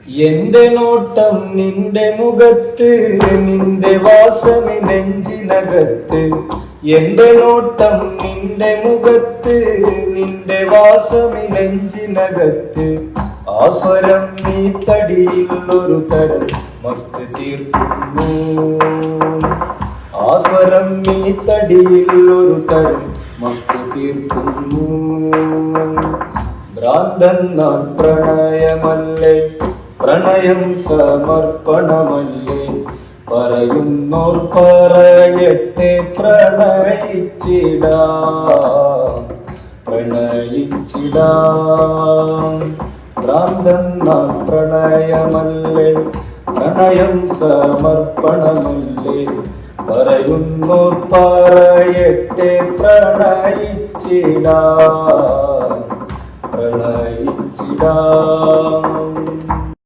എന്റെ നോട്ടം നിന്റെ മുഖത്ത്, നിന്റെ വാസമി നെഞ്ചിനകത്ത്. എന്റെ നോട്ടം നിന്റെ മുഖത്ത്, നിന്റെ വാസമി നെഞ്ചിനകത്ത്. ആ സ്വരം നീ തടിയിൽ ഒരു തരം മസ്ത് തീർക്കുന്നു. ആ സ്വരം നീ തടിയിൽ ഒരു തരം മസ്ത് തീർക്കുന്നു. ഭ്രാന്തൻ നാൻ പ്രണയമല്ലേ, പ്രണയം സമർപ്പണമല്ലേ. പറയുന്നോർ പറയട്ടെ, പ്രണയിച്ചിടാം പ്രണയിച്ചിടാം. ഭ്രാന്തൻ നാൻ പ്രണയമല്ലേ, പ്രണയം സമർപ്പണമല്ലേ. പറയുന്നോർ പറയട്ടെ, പ്രണയിച്ചിടാം പ്രണയിച്ചിടാം.